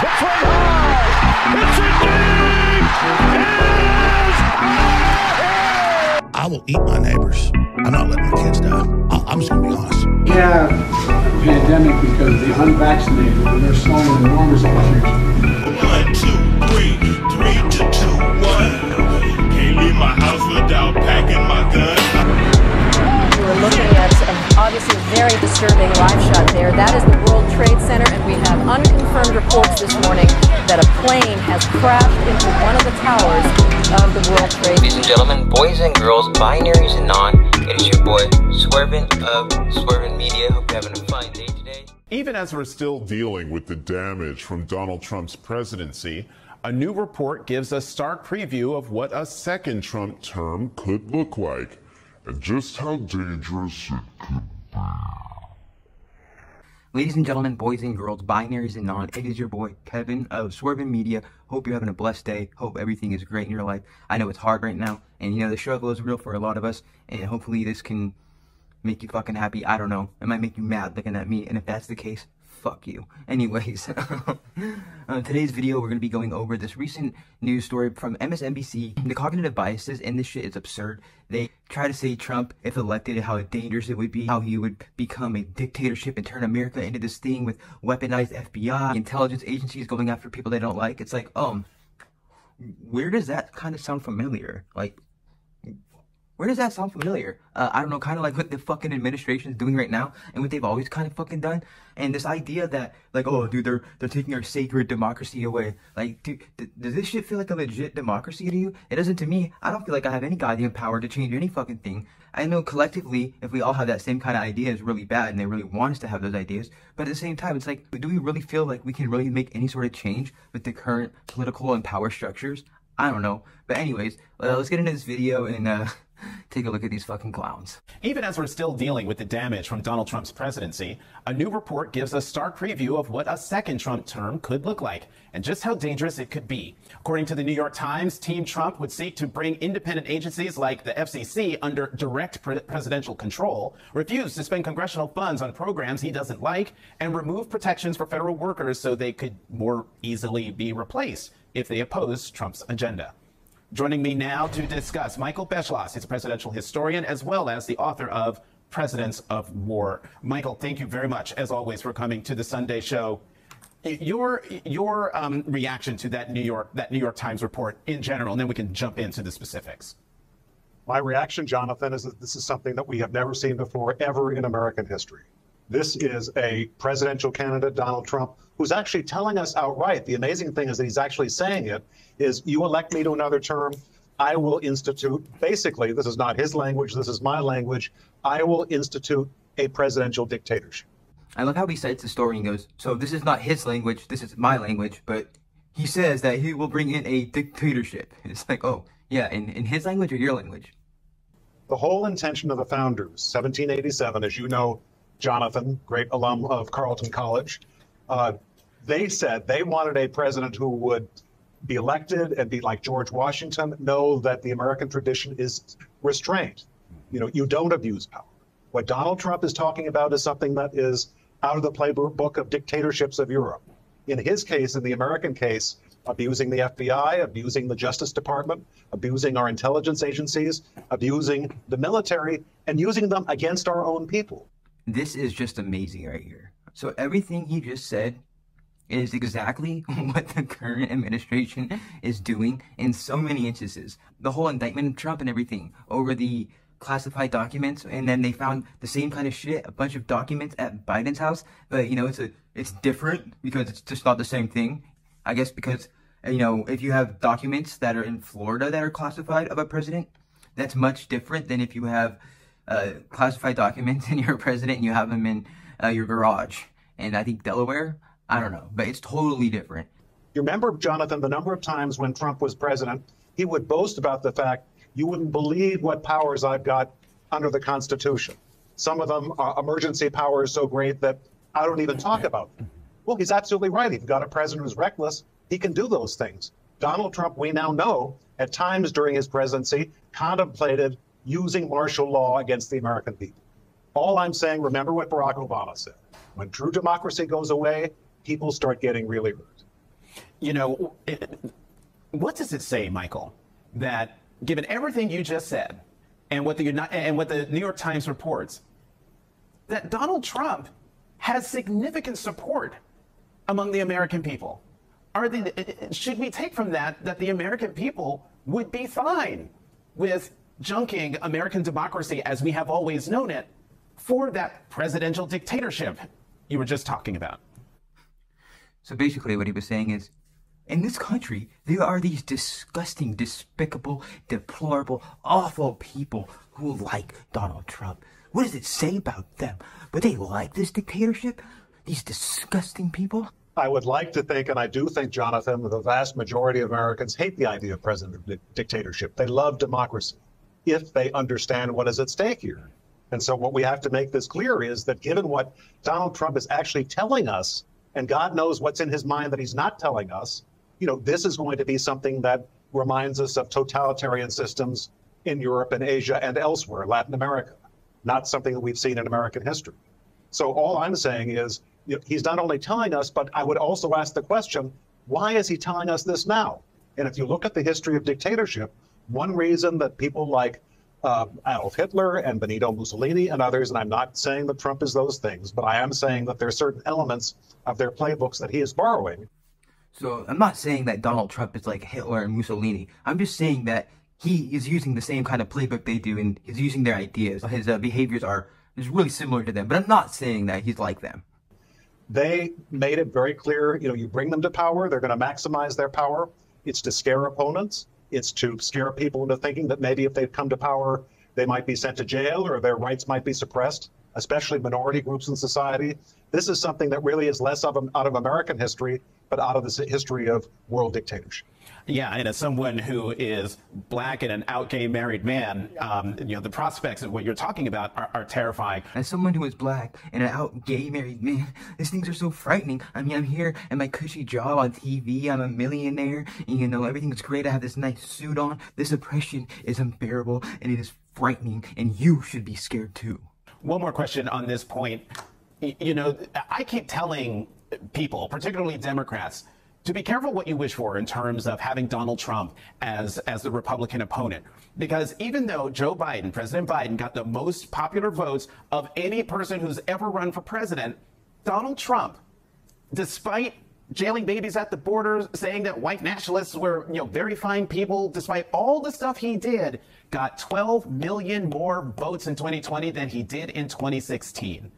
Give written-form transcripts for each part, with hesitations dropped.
hit from high. It's indeed. I will eat my neighbors. I'm not letting my kids die. I'm just going to be honest. We have a pandemic because of the unvaccinated, and they're slowing enormous infection. 1, 2, 3, 3 to 2, 1. Can't leave my house without packing my gun. We're looking at obviously a very disturbing live shot there. That is the World Trade Center, and we have unconfirmed reports this morning that a plane has crashed into one of the towers of the World Trade Center. Ladies and gentlemen, boys and girls, binaries and non, it is your boy, Swervin of Swervin Media. Hope you're having a fine day today. Even as we're still dealing with the damage from Donald Trump's presidency, a new report gives a stark preview of what a second Trump term could look like, and just how dangerous it could be. Ladies and gentlemen, boys and girls, binaries and non, it is your boy, Kevin of Swervin Media. Hope you're having a blessed day. Hope everything is great in your life. I know it's hard right now, and you know, the struggle is real for a lot of us, and hopefully this can make you fucking happy. I don't know. It might make you mad looking at me, and if that's the case, fuck you. Anyways, today's video, we're going to be going over this recent news story from MSNBC. The cognitive biases in this shit is absurd. They try to say Trump, if elected, how dangerous it would be, how he would become a dictatorship and turn America into this thing with weaponized FBI, intelligence agencies going after people they don't like. It's like, where does that kind of sound familiar? Like, where does that sound familiar? I don't know, kind of like what the fucking administration is doing right now and what they've always kind of fucking done. And this idea that, like, oh, dude, they're taking our sacred democracy away. Like, dude, does this shit feel like a legit democracy to you? It doesn't to me. I don't feel like I have any goddamn power to change any fucking thing. I know collectively, if we all have that same kind of idea, it's really bad and they really want us to have those ideas. But at the same time, it's like, do we really feel like we can really make any sort of change with the current political and power structures? I don't know. But anyways, let's get into this video and, take a look at these fucking clowns. Even as we're still dealing with the damage from Donald Trump's presidency, a new report gives a stark preview of what a second Trump term could look like and just how dangerous it could be. According to the New York Times, Team Trump would seek to bring independent agencies like the FCC under direct presidential control, refuse to spend congressional funds on programs he doesn't like, and remove protections for federal workers so they could more easily be replaced if they oppose Trump's agenda. Joining me now to discuss, Michael Beschloss. He's a presidential historian as well as the author of Presidents of War. Michael, thank you very much, as always, for coming to the Sunday show. Your reaction to that New York Times report in general, and then we can jump into the specifics. My reaction, Jonathan, is that this is something that we have never seen before, ever in American history. This is a presidential candidate, Donald Trump, who's actually telling us outright. The amazing thing is that he's actually saying it is, you elect me to another term, I will institute, basically, this is not his language, this is my language, I will institute a presidential dictatorship. I love how he cites the story and goes, so this is not his language, this is my language, but he says that he will bring in a dictatorship. It's like, oh, yeah, in his language or your language? The whole intention of the founders, 1787, as you know, Jonathan, great alum of Carleton College, they said they wanted a president who would be elected and be like George Washington, know that the American tradition is restraint. You know, you don't abuse power. What Donald Trump is talking about is something that is out of the playbook of dictatorships of Europe. In his case, in the American case, abusing the FBI, abusing the Justice Department, abusing our intelligence agencies, abusing the military, and using them against our own people. This is just amazing right here. So everything he just said is exactly what the current administration is doing in so many instances. The whole indictment of Trump and everything over the classified documents, and then they found the same kind of shit, a bunch of documents at Biden's house, but you know, it's different because it's just not the same thing. I guess because, you know, if you have documents that are in Florida that are classified of a president, that's much different than if you have classified documents and you're a president and you have them in your garage. And I think Delaware, I don't know, but it's totally different. You remember, Jonathan, the number of times when Trump was president, he would boast about the fact, you wouldn't believe what powers I've got under the Constitution. Some of them are emergency powers so great that I don't even talk about them. Well, he's absolutely right. If you've got a president who's reckless, he can do those things. Donald Trump, we now know, at times during his presidency, contemplated using martial law against the American people. All I'm saying, remember what Barack Obama said. When true democracy goes away, people start getting really hurt. You know, what does it say, Michael, that given everything you just said and what the New York Times reports, that Donald Trump has significant support among the American people? Should we take from that that the American people would be fine with junking American democracy as we have always known it for that presidential dictatorship you were just talking about? So basically what he was saying is, in this country, there are these disgusting, despicable, deplorable, awful people who like Donald Trump. What does it say about them? But they like this dictatorship? These disgusting people? I would like to think, and I do think, Jonathan, the vast majority of Americans hate the idea of presidential dictatorship. They love democracy if they understand what is at stake here. And so what we have to make this clear is that given what Donald Trump is actually telling us, and God knows what's in his mind that he's not telling us, you know, this is going to be something that reminds us of totalitarian systems in Europe and Asia and elsewhere, Latin America, not something that we've seen in American history. So all I'm saying is, you know, he's not only telling us, but I would also ask the question, why is he telling us this now? And if you look at the history of dictatorship, one reason that people like Adolf Hitler and Benito Mussolini and others, and I'm not saying that Trump is those things, but I am saying that there are certain elements of their playbooks that he is borrowing. So I'm not saying that Donald Trump is like Hitler and Mussolini. I'm just saying that he is using the same kind of playbook they do, and he's using their ideas. His behaviors are really similar to them, but I'm not saying that he's like them. They made it very clear, you know, you bring them to power, they're going to maximize their power. It's to scare opponents. It's to scare people into thinking that maybe if they come to power, they might be sent to jail or their rights might be suppressed, especially minority groups in society. This is something that really is less out of American history, but out of the history of world dictatorship. Yeah, and as someone who is black and an out gay married man, you know, the prospects of what you're talking about are terrifying. As someone who is black and an out gay married man, these things are so frightening. I mean, I'm here at my cushy job on TV, I'm a millionaire, and you know, everything's great, I have this nice suit on. This oppression is unbearable, and it is frightening, and you should be scared too. One more question on this point. You know, I keep telling people, particularly Democrats, to be careful what you wish for in terms of having Donald Trump as the Republican opponent. Because even though Joe Biden, President Biden, got the most popular votes of any person who's ever run for president, Donald Trump, despite jailing babies at the border, saying that white nationalists were, you know, very fine people, despite all the stuff he did, got 12 million more votes in 2020 than he did in 2016.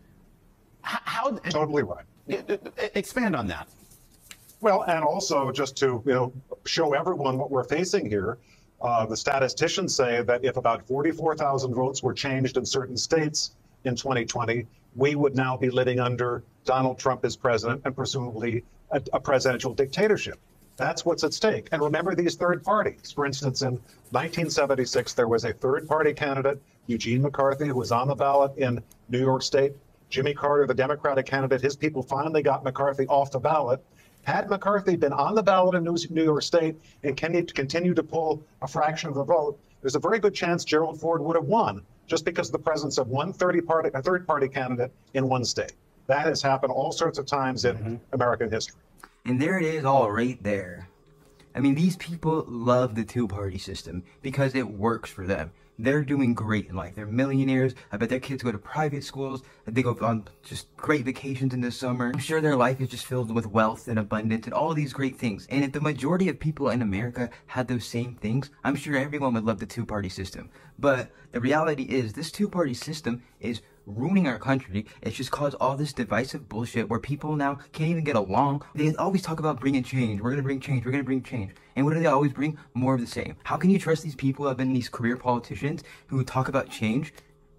How Totally right. Expand on that. Well, and also just to, you know, show everyone what we're facing here, the statisticians say that if about 44,000 votes were changed in certain states in 2020, we would now be living under Donald Trump as president and presumably a presidential dictatorship. That's what's at stake. And remember these third parties. For instance, in 1976, there was a third party candidate, Eugene McCarthy, who was on the ballot in New York State. Jimmy Carter, the Democratic candidate, his people finally got McCarthy off the ballot. Had McCarthy been on the ballot in New York State and continue to pull a fraction of the vote, there's a very good chance Gerald Ford would have won just because of the presence of a third-party candidate in one state. That has happened all sorts of times in American history. And there it is all right there. I mean, these people love the two-party system because it works for them. They're doing great in life. They're millionaires. I bet their kids go to private schools. They go on just great vacations in the summer. I'm sure their life is just filled with wealth and abundance and all these great things. And if the majority of people in America had those same things, I'm sure everyone would love the two-party system. But the reality is this two-party system is ruining our country. It's just caused all this divisive bullshit where people now can't even get along. They always talk about bringing change. We're going to bring change. We're going to bring change. And what do they always bring? More of the same. How can you trust these people who have been these career politicians who talk about change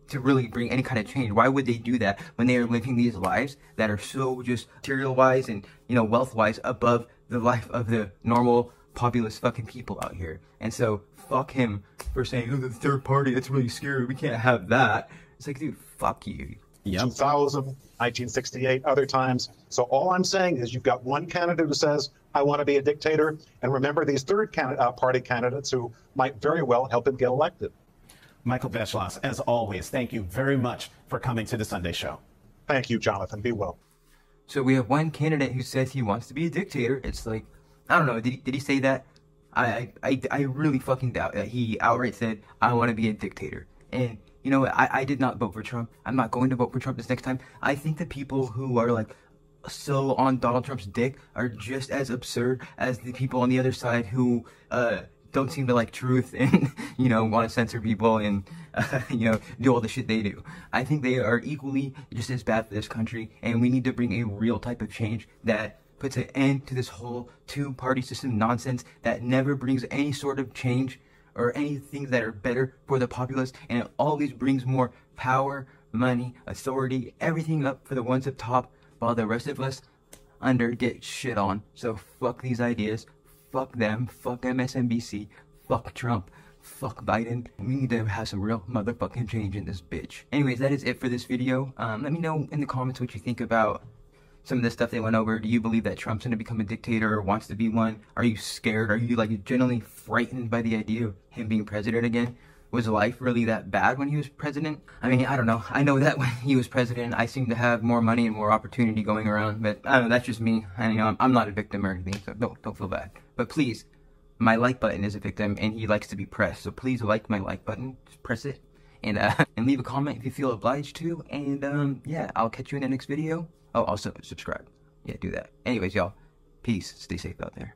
to really bring any kind of change? Why would they do that when they are living these lives that are so just material-wise and, you know, wealth-wise above the life of the normal populist fucking people out here? And so, fuck him for saying, oh, the third party, that's really scary. We can't have that. It's like, dude, fuck you. 2000, 1968, other times. So all I'm saying is you've got one candidate who says, I want to be a dictator. And remember these third-party candidates who might very well help him get elected. Michael Beschloss, as always, thank you very much for coming to the Sunday Show. Thank you, Jonathan. Be well. So we have one candidate who says he wants to be a dictator. It's like, I don't know. Did he say that? I really fucking doubt that he outright said, I want to be a dictator. And you know what? I did not vote for Trump. I'm not going to vote for Trump this next time. I think the people who are like so on Donald Trump's dick are just as absurd as the people on the other side who don't seem to like truth and, you know, want to censor people and, you know, do all the shit they do. I think they are equally just as bad for this country, and we need to bring a real type of change that puts an end to this whole two-party system nonsense that never brings any sort of change or anything that are better for the populace, and it always brings more power, money, authority, everything up for the ones up top, while the rest of us under get shit on. So fuck these ideas, fuck them, fuck MSNBC, fuck Trump, fuck Biden. We need to have some real motherfucking change in this bitch. Anyways, that is it for this video. Let me know in the comments what you think about some of the stuff they went over. Do you believe that Trump's gonna become a dictator or wants to be one? Are you scared? Are you like genuinely frightened by the idea of him being president again? Was life really that bad when he was president? I mean, I don't know. I know that when he was president, I seem to have more money and more opportunity going around, but I don't know, that's just me. I you know, I'm not a victim or anything, so don't feel bad. But please, my like button is a victim and he likes to be pressed, so please like my like button, just press it, and leave a comment if you feel obliged to, and yeah, I'll catch you in the next video. Oh, also subscribe. Yeah, do that. Anyways, y'all, peace. Stay safe out there.